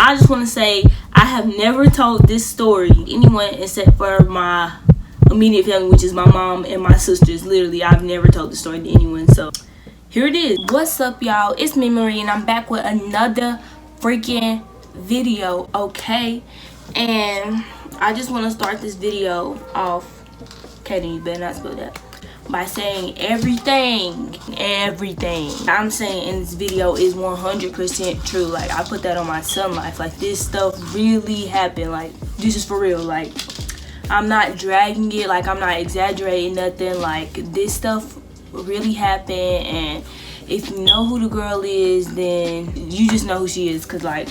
I just want to say I have never told this story to anyone except for my immediate family, which is my mom and my sisters. Literally, I've never told the story to anyone. So here it is. What's up, y'all? It's me, Marie, and I'm back with another freaking video, okay? And I just want to start this video off. Katie, you better not spill that. By saying everything I'm saying in this video is 100% true. Like, I put that on my son life. Like, this stuff really happened. Like, this is for real. Like, I'm not dragging it. Like, I'm not exaggerating nothing. Like, this stuff really happened. And if you know who the girl is, then you just know who she is. Cause like,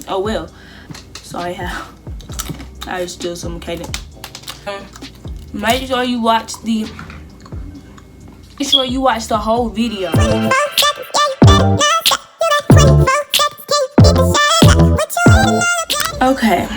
oh well. Sorry how I just still some Katie. Make sure you watch the whole video. Okay,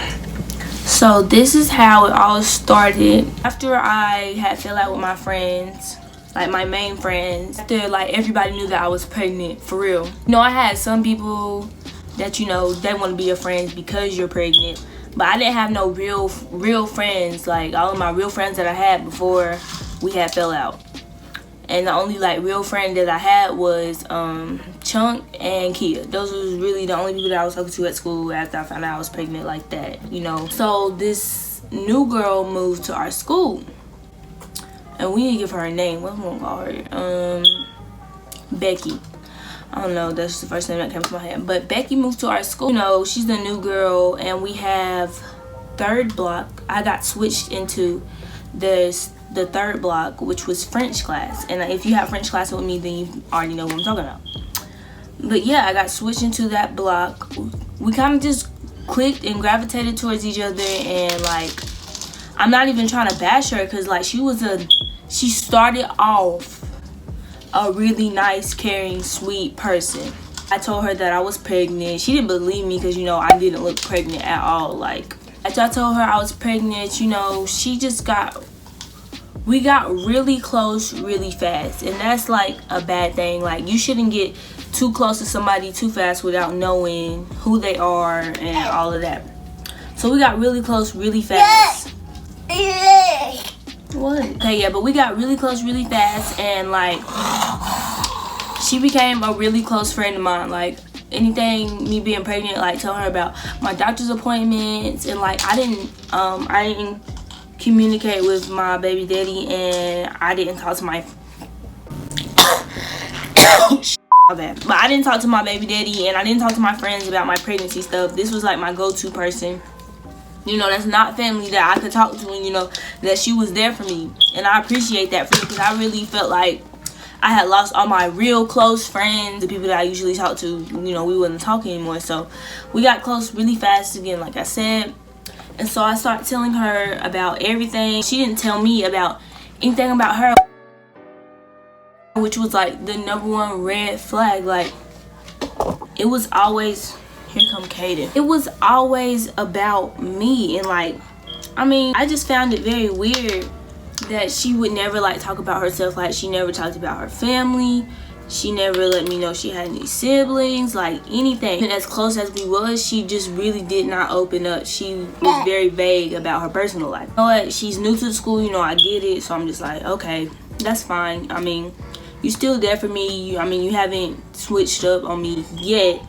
so this is how it all started. After I had fell out with my friends, like my main friends, after like everybody knew that I was pregnant, for real. You know, I had some people that, you know, they want to be your friends because you're pregnant, but I didn't have no real friends. Like, all of my real friends that I had before we had fell out. And the only like real friend that I had was Chunk and Kia. Those was really the only people that I was talking to at school after I found out I was pregnant like that, you know. So this new girl moved to our school, and we need to give her a name. What am I gonna call her? Becky. I don't know, that's the first name that came to my head. But Becky moved to our school. You know, she's the new girl, and we have third block. I got switched into the third block, which was French class. And if you have French class with me, then you already know what I'm talking about. But yeah, I got switched into that block. We kind of just clicked and gravitated towards each other. And like, I'm not even trying to bash her, because like, she started off a really nice, caring, sweet person. I told her that I was pregnant. She didn't believe me because, you know, I didn't look pregnant at all. Like, after I told her I was pregnant, you know, we got really close really fast. And that's like a bad thing. Like, you shouldn't get too close to somebody too fast without knowing who they are and all of that. So we got really close really fast. What? Okay, yeah, but we got really close really fast, and like, she became a really close friend of mine. Like, anything, me being pregnant, like, tell her about my doctor's appointments. And like, I didn't communicate with my baby daddy, and I didn't talk to my but I didn't talk to my baby daddy, and I didn't talk to my friends about my pregnancy stuff. This was like my go-to person. You know, that's not family that I could talk to, and you know, that she was there for me. And I appreciate that for me, because I really felt like I had lost all my real close friends, the people that I usually talk to. You know, we wasn't talking anymore. So we got close really fast again, like I said. And so I started telling her about everything. She didn't tell me about anything about her, which was like the #1 red flag. Like, it was always, here come Kaden. It was always about me. And like, I mean, I just found it very weird that she would never like talk about herself. Like, she never talked about her family. She never let me know she had any siblings, like anything. And as close as we was, she just really did not open up. She was very vague about her personal life. You know what? She's new to the school, you know, I get it. So I'm just like, okay, that's fine. I mean, you still there for me. I mean, you haven't switched up on me yet.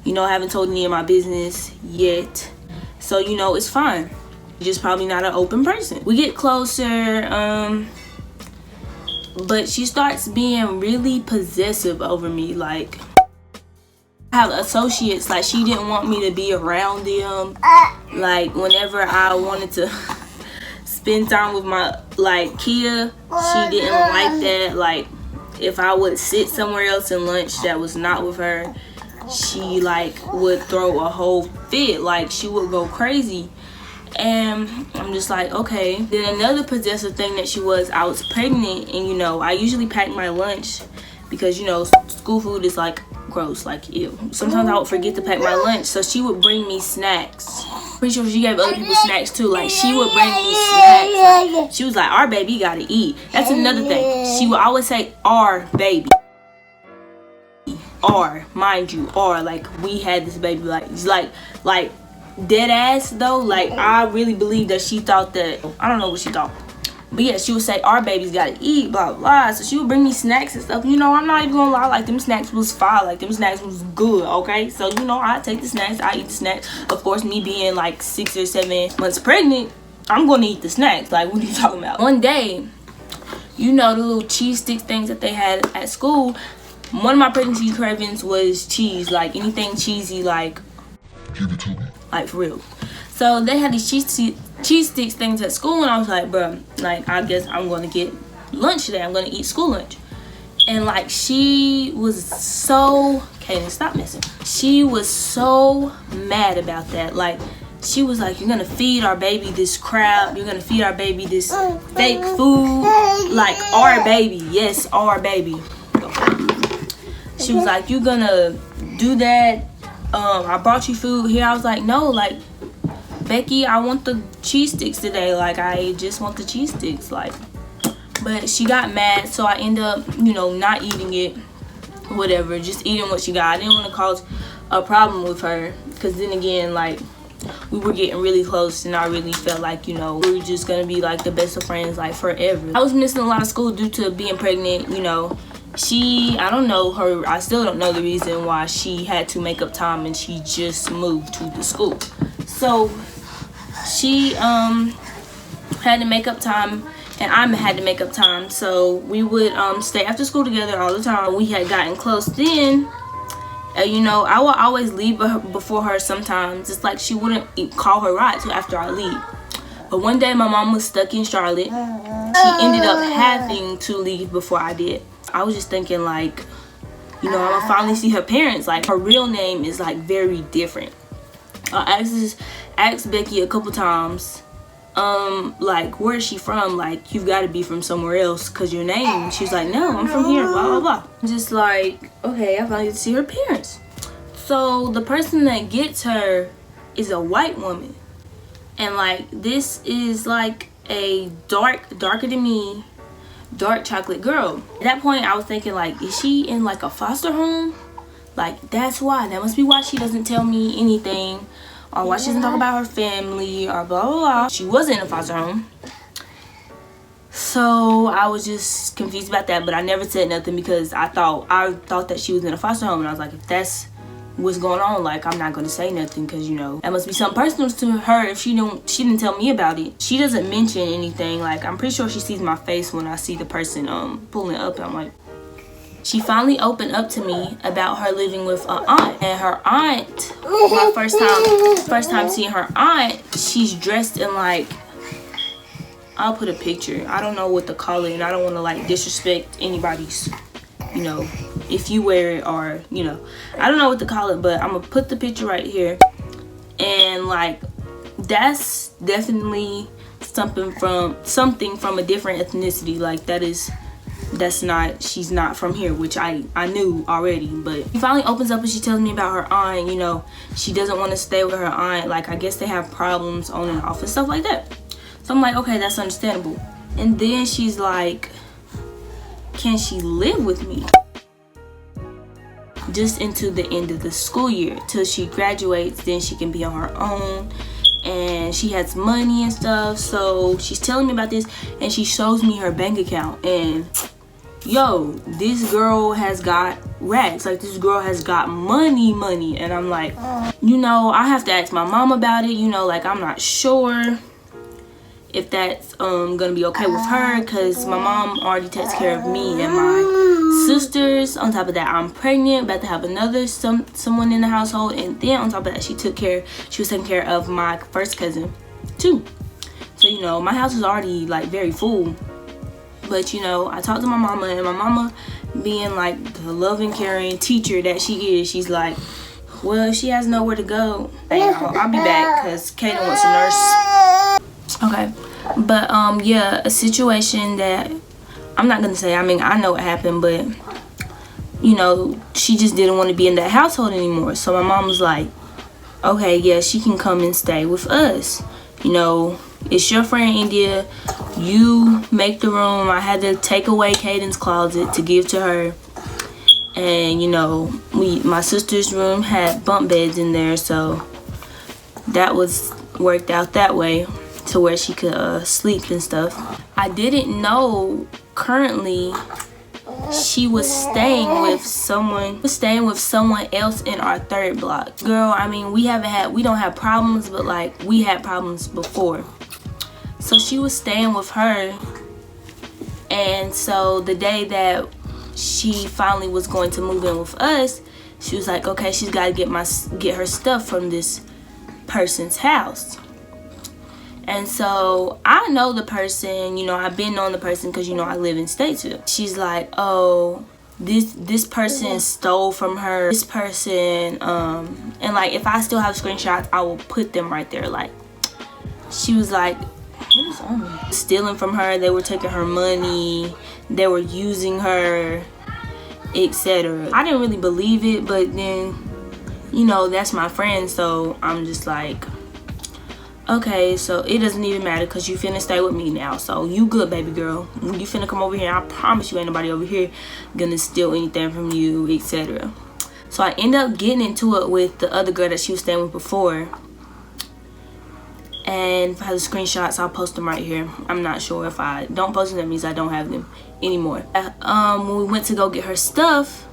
You know, I haven't told any of my business yet. So, you know, it's fine. You're just probably not an open person. We get closer, but she starts being really possessive over me. Like, I have associates, like, she didn't want me to be around them. Like, whenever I wanted to spend time with my, like, Kia, she didn't like that. Like, if I would sit somewhere else in lunch that was not with her, she like would throw a whole fit. Like, she would go crazy. And I'm just like, okay. Then another possessive thing that she was, I was pregnant, and you know, I usually pack my lunch because, you know, school food is like gross, like ew. Sometimes I would forget to pack my lunch, so she would bring me snacks. Pretty sure she gave other people snacks too. Like, she would bring me snacks. Like, she was like, our baby gotta eat. That's another thing. She would always say, our baby. or mind you, or like we had this baby, like dead ass though. Like I really believe that she thought that, I don't know what she thought, but yeah, she would say our baby's gotta eat, blah blah. So she would bring me snacks and stuff. You know, I'm not even gonna lie, like them snacks was fire, like them snacks was good. Okay, so you know, I take the snacks, I eat the snacks. Of course, me being like 6 or 7 months pregnant, I'm gonna eat the snacks. Like, what are you talking about? One day, you know, the little cheese stick things that they had at school, one of my pregnancy cravings was cheese, like anything cheesy, like give it to me, like for real. So they had these cheese sticks things at school, and I was like, bruh, like I guess I'm gonna get lunch today. I'm gonna eat school lunch. And like she was so, Kaden, stop messing. She was so mad about that. Like she was like, you're gonna feed our baby this crap, you're gonna feed our baby this fake food, like our baby, yes, our baby. She was like, you gonna do that? I brought you food here. I was like, no, like Becky, I want the cheese sticks today. Like I just want the cheese sticks. Like, but she got mad, so I ended up, you know, not eating it, whatever, just eating what she got. I didn't want to cause a problem with her, because then again, like we were getting really close, and I really felt like, you know, we were just gonna be like the best of friends, like forever. I was missing a lot of school due to being pregnant. You know, I don't know her, I still don't know the reason why she had to make up time, and she just moved to the school. So she had to make up time, and I had to make up time. So we would stay after school together all the time. We had gotten close then. You know, I would always leave before her sometimes. It's like she wouldn't call her ride till after I leave. But one day my mom was stuck in Charlotte. She ended up having to leave before I did. I was just thinking, like, you know, I'm gonna finally see her parents. Like, her real name is like very different. I asked Becky a couple times, like, where is she from? Like, you've got to be from somewhere else, because your name. She's like, no, I'm from here, blah blah blah. Just like, okay, I finally get to see her parents. So the person that gets her is a white woman, and like this is like a darker than me, dark chocolate girl. At that point I was thinking, like, is she in like a foster home? Like, that's why, that must be why she doesn't tell me anything, or why she doesn't talk about her family, or blah blah blah. She wasn't in a foster home. So I was just confused about that, but I never said nothing, because I thought that she was in a foster home, and I was like, if that's what's going on, like, I'm not gonna say nothing, because, you know, that must be something personal to her if she didn't tell me about it. She doesn't mention anything. Like, I'm pretty sure she sees my face when I see the person pulling up, and I'm like, she finally opened up to me about her living with an aunt. And her aunt, my first time seeing her aunt, she's dressed in like, I'll put a picture, I don't know what to call it, and I don't want to like disrespect anybody's, you know, if you wear it, or, you know, I don't know what to call it, but I'm gonna put the picture right here. And like, that's definitely something from a different ethnicity. Like, she's not from here, which I knew already. But she finally opens up and she tells me about her aunt. You know, she doesn't want to stay with her aunt. Like, I guess they have problems on and off and stuff like that. So I'm like, okay, that's understandable. And then she's like, can she live with me just into the end of the school year till she graduates? Then she can be on her own, and she has money and stuff. So she's telling me about this, and she shows me her bank account, and yo, this girl has got racks. Like, this girl has got money. And I'm like, you know, I have to ask my mom about it. You know, like, I'm not sure if that's gonna be okay with her, because my mom already takes care of me and my sisters. On top of that, I'm pregnant, about to have another someone in the household, and then on top of that, she was taking care of my first cousin too. So, you know, my house is already like very full. But, you know, I talked to my mama, and my mama, being like the loving, caring teacher that she is, she's like, well, she has nowhere to go. I'll be back, because Kaden wants a nurse. Okay, but yeah, a situation that I'm not gonna say, I mean, I know what happened, but, you know, she just didn't want to be in that household anymore. So my mom was like, okay, yeah, she can come and stay with us. You know, it's your friend India, you make the room. I had to take away Caden's closet to give to her. And you know, my sister's room had bunk beds in there, so that was worked out that way to where she could sleep and stuff. I didn't know currently she was staying with someone else in our third block. Girl, I mean, we don't have problems, but like we had problems before. So she was staying with her, and so the day that she finally was going to move in with us, she was like, okay, she's got to get her stuff from this person's house. And so I know the person, you know, I've been knowing the person because, you know, I live in Statesville. She's like, oh, this person stole from her, this person, and like if I still have screenshots, I will put them right there. Like, she was like, what is on me? Stealing from her, they were taking her money, they were using her, etc. I didn't really believe it, but then, you know, that's my friend, so I'm just like, okay, so it doesn't even matter because you finna stay with me now, so you good, baby girl. When you finna come over here, I promise you ain't nobody over here gonna steal anything from you, etc. So I end up getting into it with the other girl that she was staying with before. And if I have the screenshots, I'll post them right here. I'm not sure. If I don't post them, that means I don't have them anymore. When we went to go get her stuff,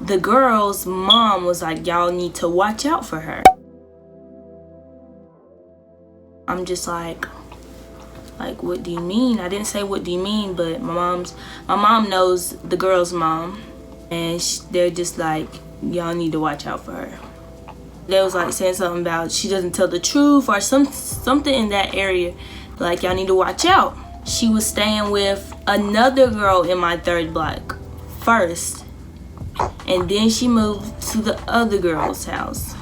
the girl's mom was like, y'all need to watch out for her. I'm just like, what do you mean? I didn't say what do you mean, but my mom knows the girl's mom, and they're just like, y'all need to watch out for her. They was like saying something about she doesn't tell the truth or something in that area, like y'all need to watch out. She was staying with another girl in my third block first, and then she moved to the other girl's house,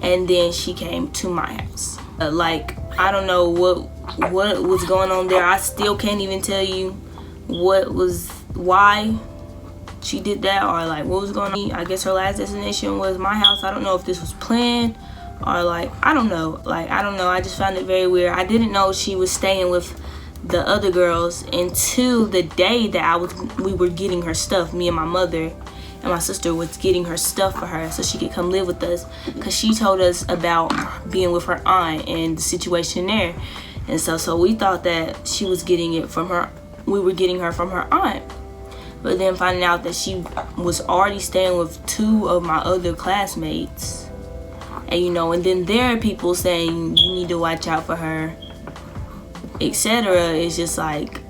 and then she came to my house. Like, I don't know what was going on there. I still can't even tell you why she did that, or like what was going on. I guess her last destination was my house. I don't know if this was planned, or like, I don't know. I just found it very weird. I didn't know she was staying with the other girls until the day that we were getting her stuff. Me and my mother and my sister was getting her stuff for her so she could come live with us, because she told us about being with her aunt and the situation there. And so we thought that she was getting it from her, we were getting her from her aunt. But then finding out that she was already staying with two of my other classmates, and you know, and then there are people saying you need to watch out for her, etc. It's just like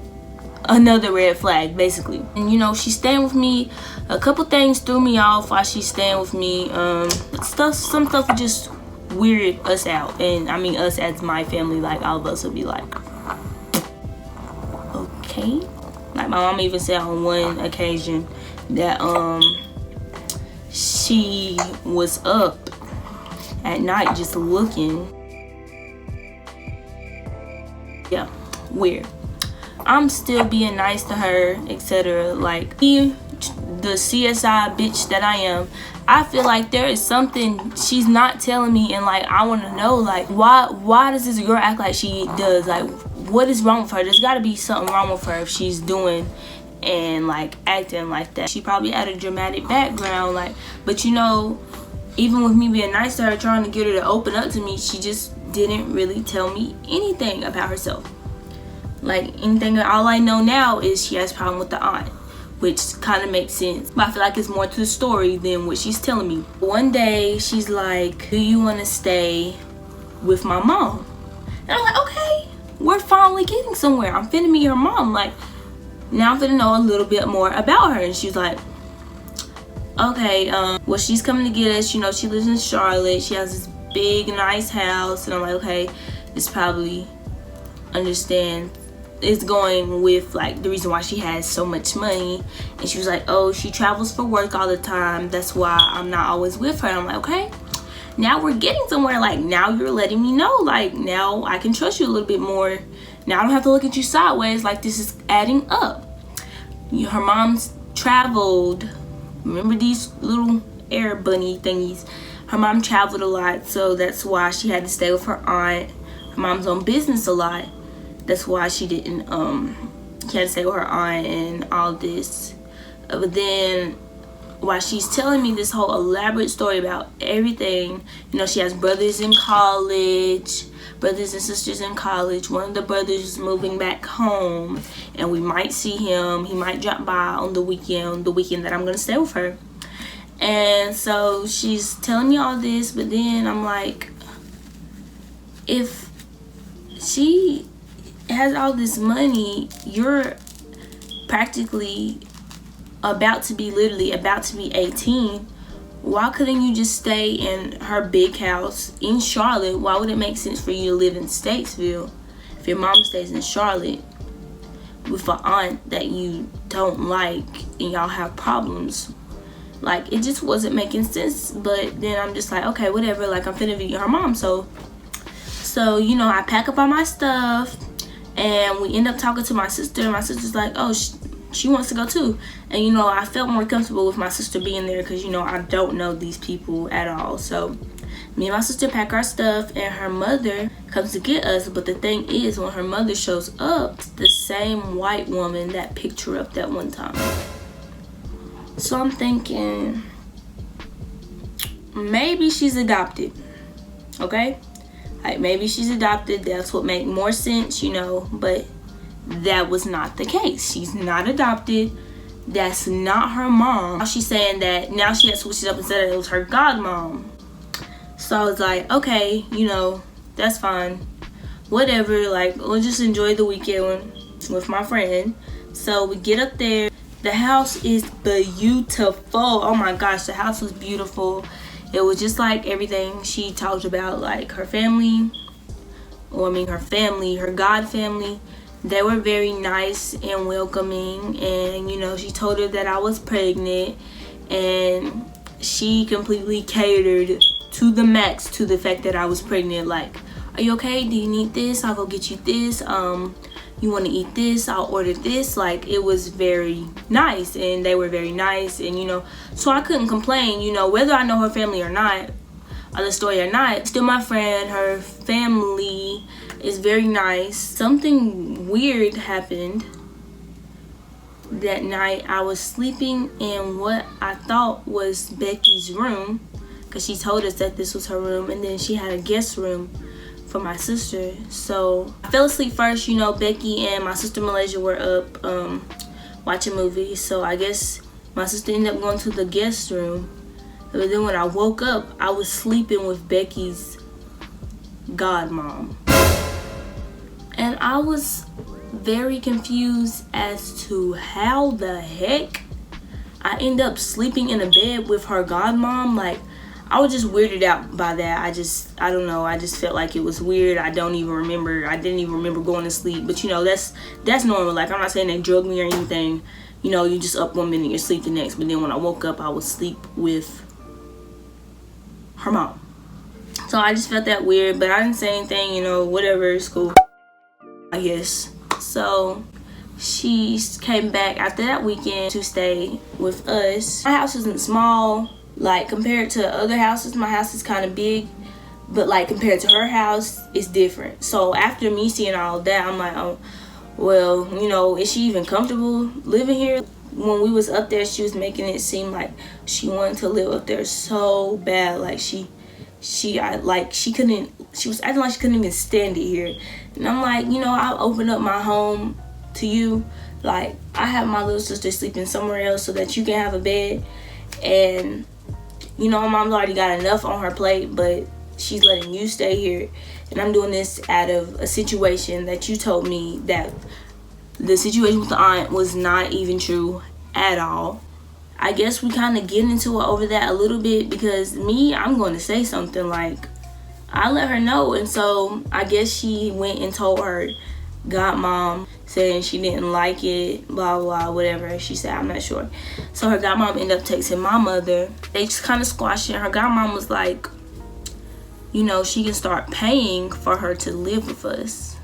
another red flag, basically. And you know, she's staying with me. A couple things threw me off while she's staying with me. Some stuff would just weird us out, and I mean us as my family. Like, all of us would be like, okay. Like, my mom even said on one occasion that she was up at night just looking. Yeah, weird. I'm still being nice to her, etc. Like, me, the CSI bitch that I am, I feel like there is something she's not telling me, and like, I want to know, like, why does this girl act like she does? Like, what is wrong with her? There's got to be something wrong with her if she's doing and like acting like that. She probably had a dramatic background, like, but you know, even with me being nice to her, trying to get her to open up to me, she just didn't really tell me anything about herself. Like, anything, all I know now is she has a problem with the aunt, which kind of makes sense. But I feel like it's more to the story than what she's telling me. One day, she's like, do you want to stay with my mom? And I'm like, okay, we're finally getting somewhere. I'm finna meet her mom. Like, now I'm finna know a little bit more about her. And she's like, okay, well, she's coming to get us. You know, she lives in Charlotte. She has this big, nice house. And I'm like, okay, this probably understand. It's going with like the reason why she has so much money. And she was like, oh, she travels for work all the time, that's why I'm not always with her. And I'm like, okay, now we're getting somewhere. Like, now you're letting me know, like, now I can trust you a little bit more. Now I don't have to look at you sideways. Like, this is adding up. Her mom's traveled, remember these little air bunny thingies? Her mom traveled a lot, so that's why she had to stay with her aunt. Her mom's on business a lot. That's why she didn't, she had to stay with her aunt and all this. But then while she's telling me this whole elaborate story about everything, you know, she has brothers in college, brothers and sisters in college. One of the brothers is moving back home, and we might see him. He might drop by on the weekend that I'm gonna stay with her. And so she's telling me all this, but then I'm like, if she has all this money, you're practically literally about to be 18. Why couldn't you just stay in her big house in Charlotte? Why would it make sense for you to live in Statesville if your mom stays in Charlotte with an aunt that you don't like and y'all have problems? Like, it just wasn't making sense. But then I'm just like, okay, whatever, like, I'm finna visit her mom. So you know, I pack up all my stuff and we end up talking to my sister. My sister's like, oh, she wants to go too. And you know, I felt more comfortable with my sister being there because, you know, I don't know these people at all. So me and my sister pack our stuff and her mother comes to get us. But the thing is, when her mother shows up, it's the same white woman that picked her up that one time. So I'm thinking, maybe she's adopted, okay? Like, maybe she's adopted. That's what make more sense, you know. But that was not the case. She's not adopted. That's not her mom. Now she's saying that now she had switched it up and said it was her godmom. So I was like, okay, you know, that's fine. Whatever, like, we'll just enjoy the weekend with my friend. So we get up there. The house is beautiful. Oh my gosh, the house was beautiful. It was just like everything she talked about, like her family, her God family. They were very nice and welcoming, and you know, she told her that I was pregnant, and she completely catered to the max to the fact that I was pregnant. Like, are you okay? Do you need this? I'll go get you this. You want to eat this? I'll order this. Like, it was very nice, and they were very nice, and you know, so I couldn't complain. You know, whether I know her family or not, or the story or not, still my friend. Her family is very nice. Something weird happened that night. I was sleeping in what I thought was Becky's room, because she told us that this was her room, and then she had a guest room for my sister. So I fell asleep first. You know, Becky and my sister Malaysia were up watching movies, so I guess my sister ended up going to the guest room. But then when I woke up, I was sleeping with Becky's godmom, and I was very confused as to how the heck I end up sleeping in a bed with her godmom. Like, I was just weirded out by that. I don't know. I just felt like it was weird. I didn't even remember going to sleep. But you know, that's normal. Like, I'm not saying they drugged me or anything. You know, you just up one minute, you're asleep the next. But then when I woke up, I would sleep with her mom. So I just felt that weird, but I didn't say anything. You know, whatever, it's cool, I guess. So she came back after that weekend to stay with us. My house isn't small. Like, compared to other houses, my house is kind of big, but like compared to her house, it's different. So after me seeing all that, I'm like, oh, well, you know, is she even comfortable living here? When we was up there, she was making it seem like she wanted to live up there so bad. Like, she was acting like she couldn't even stand it here. And I'm like, you know, I'll open up my home to you. Like, I have my little sister sleeping somewhere else so that you can have a bed. And you know, my mom's already got enough on her plate, but she's letting you stay here. And I'm doing this out of a situation that you told me that the situation with the aunt was not even true at all. I guess we kind of get into it over that a little bit, because I'm going to say something. Like, I let her know, and so I guess she went and told her godmom, saying she didn't like it, blah blah, whatever she said, I'm not sure. So her godmom ended up texting my mother. They just kind of squashed it. Her godmom was like, you know, she can start paying for her to live with us.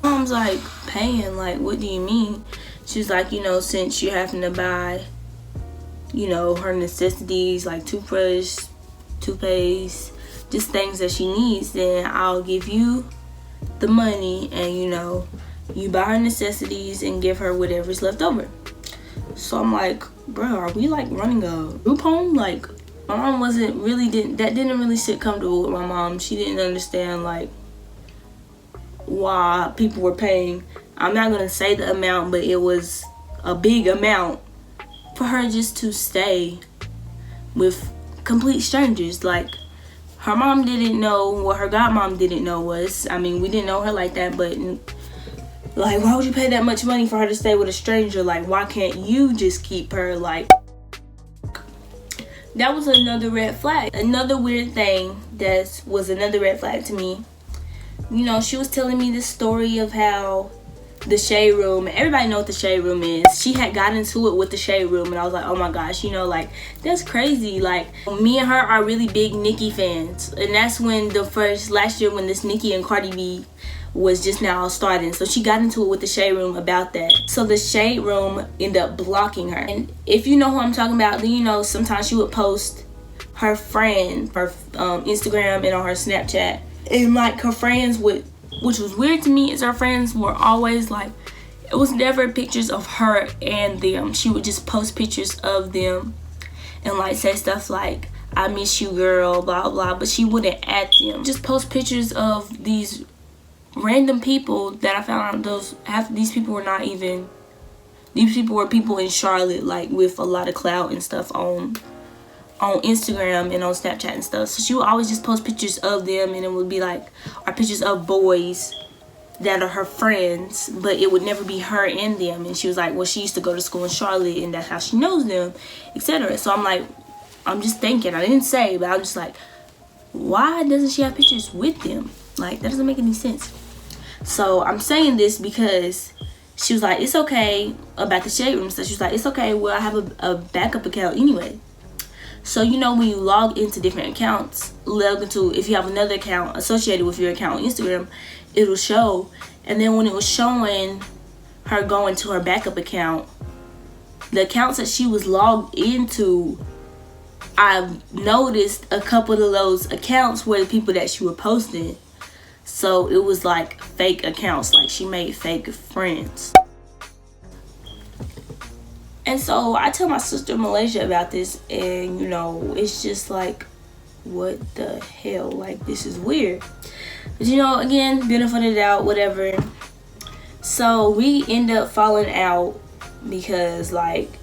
Mom's like, paying? Like, what do you mean? She's like, you know, since you're having to buy, you know, her necessities like toothbrush, toothpaste, just things that she needs, then I'll give you the money, and you know, you buy her necessities and give her whatever's left over. So I'm like, bro, are we like running a group home? Like, my mom didn't really sit comfortable with my mom. She didn't understand like why people were paying. I'm not gonna say the amount, but it was a big amount for her just to stay with complete strangers. Like, her mom didn't know what her godmom didn't know was, I mean, we didn't know her like that, but like, why would you pay that much money for her to stay with a stranger? Like, why can't you just keep her? Like, that was another red flag. Another weird thing that was another red flag to me, you know, she was telling me this story of how the shade room, everybody know what the shade room is. She had got into it with the shade room, and I was like, oh my gosh, you know, like, that's crazy. Like, me and her are really big Nicki fans, and that's when last year when this Nicki and Cardi B was just now starting. So she got into it with the shade room about that. So the shade room ended up blocking her. And if you know who I'm talking about, then you know sometimes she would post her friend, her Instagram and on her Snapchat, and like her friends would, which was weird to me, is her friends were always like, it was never pictures of her and them. She would just post pictures of them and like say stuff like, I miss you girl, blah blah, but she wouldn't add them. Just post pictures of these random people that I found out these people were people in Charlotte, like with a lot of clout and stuff on Instagram and on Snapchat and stuff. So she would always just post pictures of them, and it would be like, or pictures of boys that are her friends, but it would never be her and them. And she was like, well, she used to go to school in Charlotte and that's how she knows them, etc. So I'm like, I'm just thinking, I didn't say, but I'm just like, why doesn't she have pictures with them? Like, that doesn't make any sense. So I'm saying this because she was like, it's okay about the shade room. So she was like, it's okay, well, I have a backup account anyway. So, you know, when you log into different accounts, if you have another account associated with your account on Instagram, it'll show. And then when it was showing her going to her backup account, the accounts that she was logged into, I've noticed a couple of those accounts were the people that she was posting. So it was like fake accounts, like she made fake friends. And so I tell my sister in Malaysia about this, and you know, it's just like, what the hell? Like, this is weird. But you know, again, benefit of the doubt, whatever. So we end up falling out because, like,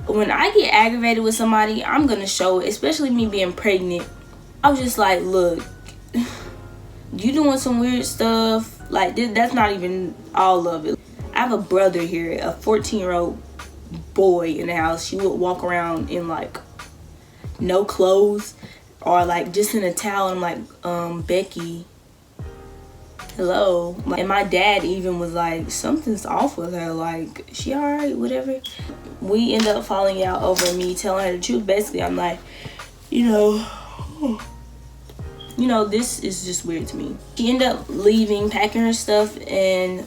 when I get aggravated with somebody, I'm gonna show it, especially me being pregnant. I was just like, look, you doing some weird stuff. Like, that's not even all of it. I have a brother here, a 14-year-old boy in the house. She would walk around in like no clothes or like just in a towel. I'm like, Becky, hello. And my dad even was like, something's off with her, like, she all right, whatever. We end up falling out over me telling her the truth. Basically, I'm like, you know, this is just weird to me. She ended up leaving, packing her stuff and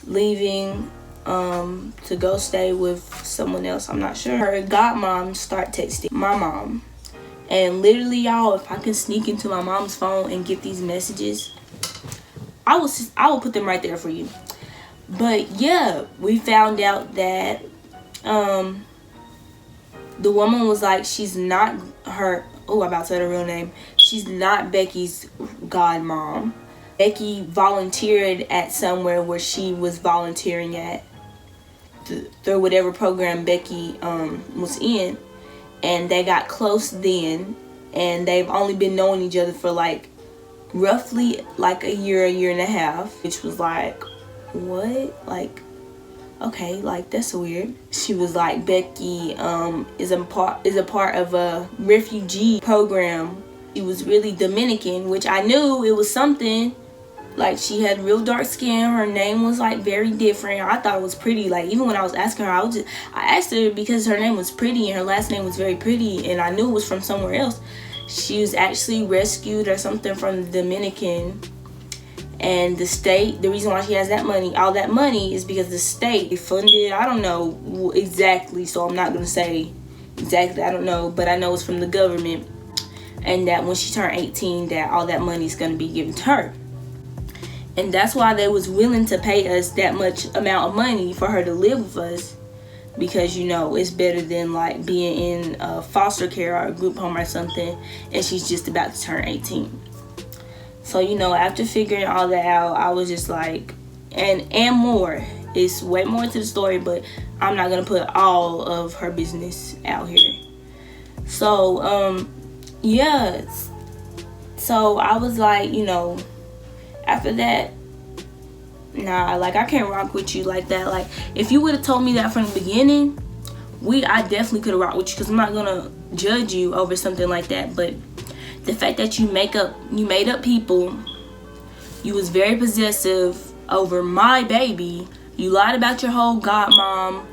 leaving to go stay with someone else. I'm not sure. Her godmom start texting my mom, and literally, y'all, if I can sneak into my mom's phone and get these messages, I will put them right there for you. But yeah, we found out that the woman was like, she's not her, oh, I'm about to say her real name, she's not Becky's godmom. Becky volunteered at somewhere where she was volunteering at through whatever program Becky was in, and they got close then, and they've only been knowing each other for like roughly like a year and a half, which was like, what? Like, okay, like, that's weird. She was like, Becky is a part of a refugee program. She was really Dominican, which I knew it was something. Like, she had real dark skin. Her name was like very different. I thought it was pretty. Like, even when I was asking her, I asked her because her name was pretty and her last name was very pretty, and I knew it was from somewhere else. She was actually rescued or something from the Dominican, and the state, the reason why she has that money, all that money, is because the state funded, I don't know exactly, so I'm not gonna say exactly, I don't know, but I know it's from the government, and that when she turned 18, that all that money is gonna be given to her. And that's why they was willing to pay us that much amount of money for her to live with us, because you know it's better than like being in foster care or a group home or something and she's just about to turn 18. So you know, after figuring all that out, I was just like, and more, it's way more to the story, but I'm not gonna put all of her business out here. So yeah, so I was like, you know, after that, nah, like I can't rock with you like that. Like if you would have told me that from the beginning, I definitely could have rocked with you, because I'm not gonna judge you over something like that. But the fact that you made up people, you was very possessive over my baby, you lied about your whole godmom,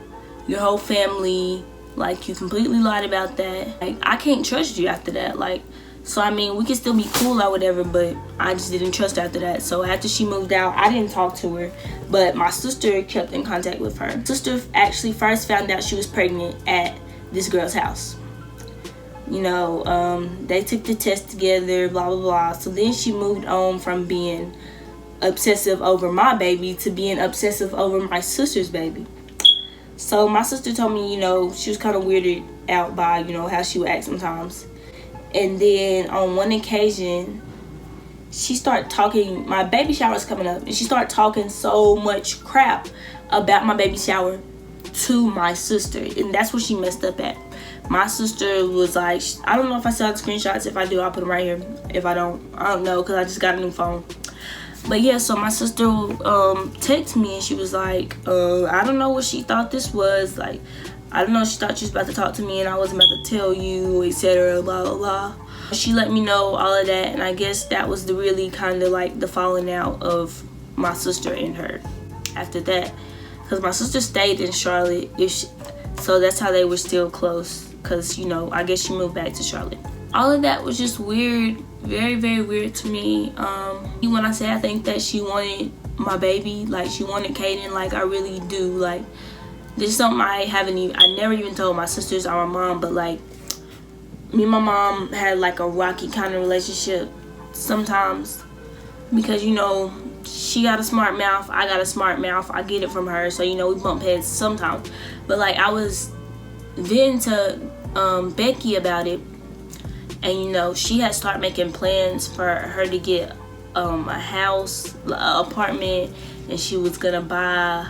your whole family, like you completely lied about that. Like I can't trust you after that. Like, so I mean, we can still be cool or whatever, but I just didn't trust after that. So after she moved out, I didn't talk to her, but my sister kept in contact with her. Sister actually first found out she was pregnant at this girl's house. You know, they took the test together, blah blah blah. So then she moved on from being obsessive over my baby to being obsessive over my sister's baby. So my sister told me, you know, she was kind of weirded out by, you know, how she would act sometimes. And then on one occasion, she started talking, my baby shower was coming up, and she started talking so much crap about my baby shower to my sister. And that's what she messed up at. My sister was like, I don't know if I still have the screenshots. If I do, I'll put them right here. If I don't know, because I just got a new phone. But yeah, so my sister texted me and she was like, I don't know what she thought this was. Like, I don't know, she thought she was about to talk to me and I wasn't about to tell you, etc. blah blah blah. She let me know all of that, and I guess that was the really kind of like the falling out of my sister and her after that, because my sister stayed in Charlotte, so that's how they were still close, because you know, I guess she moved back to Charlotte. All of that was just weird, very very weird to me. When I say I think that she wanted my baby, like she wanted Kaden, like I really do. Like, this is something I never even told my sisters or my mom, but like me and my mom had like a rocky kind of relationship sometimes, because you know, she got a smart mouth, I got a smart mouth, I get it from her, so you know, we bump heads sometimes. But like I was venting to Becky about it, and you know, she had started making plans for her to get a house, an apartment, and she was gonna buy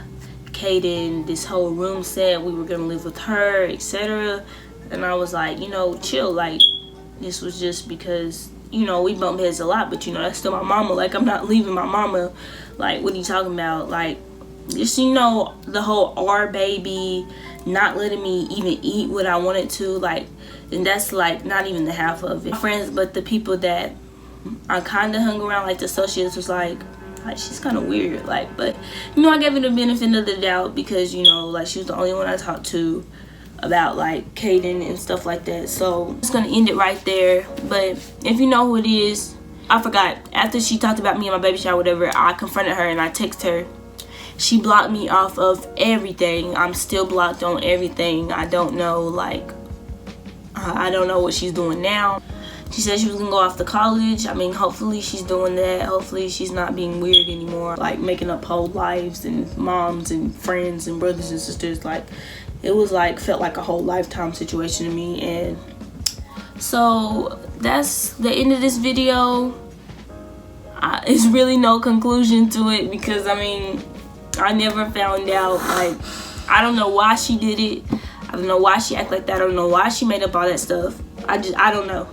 Kaden this whole room set. We were gonna live with her, etc. And I was like, you know, chill. Like, this was just because, you know, we bump heads a lot, but you know, that's still my mama. Like, I'm not leaving my mama. Like, what are you talking about? Like, just, you know, the whole our baby, not letting me even eat what I wanted to. Like, and that's like not even the half of it. My friends, but the people that I kind of hung around, like the associates, was like she's kind of weird. Like, but you know, I gave her the benefit of the doubt, because you know, like she was the only one I talked to about like Kaden and stuff like that. So I'm just gonna end it right there. But if you know who it is, I forgot, after she talked about me and my baby shower, whatever, I confronted her and I texted her. She blocked me off of everything. I'm still blocked on everything. I don't know, like I don't know what she's doing now. She said she was gonna go off to college. I mean, hopefully she's doing that. Hopefully she's not being weird anymore, like making up whole lives and moms and friends and brothers and sisters. Like, it was like, felt like a whole lifetime situation to me. And so that's the end of this video. It's really no conclusion to it, because I mean, I never found out. Like, I don't know why she did it. I don't know why she acted like that. I don't know why she made up all that stuff. I don't know.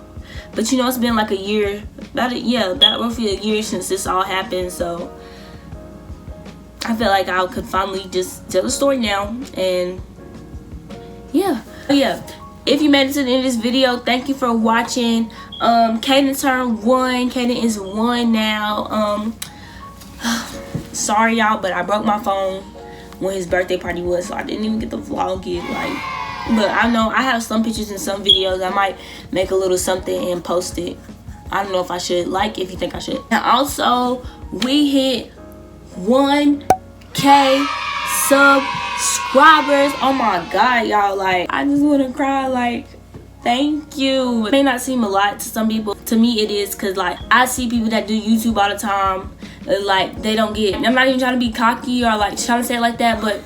But you know, it's been like a year, about roughly a year since this all happened. So I feel like I could finally just tell the story now. And yeah. If you made it to the end of this video, thank you for watching. Kaden turned 1. Kaden is 1 now. Sorry y'all, but I broke my phone when his birthday party was, so I didn't even get to vlog it. Like, but I know I have some pictures and some videos. I might make a little something and post it. I don't know if I should. Like, if you think I should. And also, we hit 1K subscribers. Oh my god, y'all. Like, I just want to cry. Like, thank you. It may not seem a lot to some people. To me, it is, because like I see people that do YouTube all the time, and like they don't get. I'm not even trying to be cocky or like trying to say it like that, but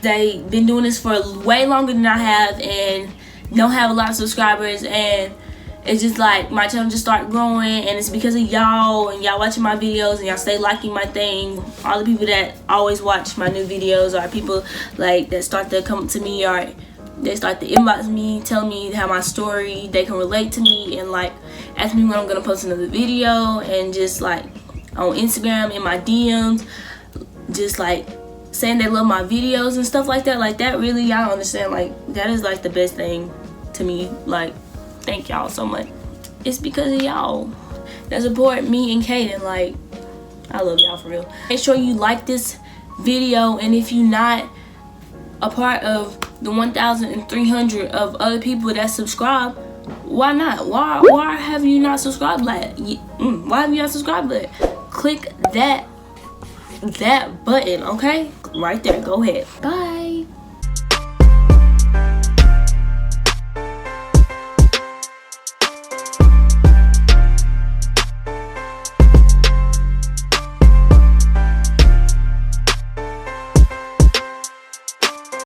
they been doing this for way longer than I have and don't have a lot of subscribers, and it's just like my channel just started growing, and it's because of y'all and y'all watching my videos and y'all stay liking my thing. All the people that always watch my new videos are people like that start to come to me, or they start to inbox me, tell me how my story, they can relate to me, and like ask me when I'm gonna post another video, and just like on Instagram in my DMs, just like saying they love my videos and stuff like that. Like that really, y'all understand, like that is like the best thing to me. Like thank y'all so much. It's because of y'all that support me and Kaden. Like I love y'all for real. Make sure you like this video, and if you're not a part of the 1,300 of other people that subscribe, why not? Why have you not subscribed? Like why have you not subscribed? Like click that button, okay, right there. Go ahead. Bye.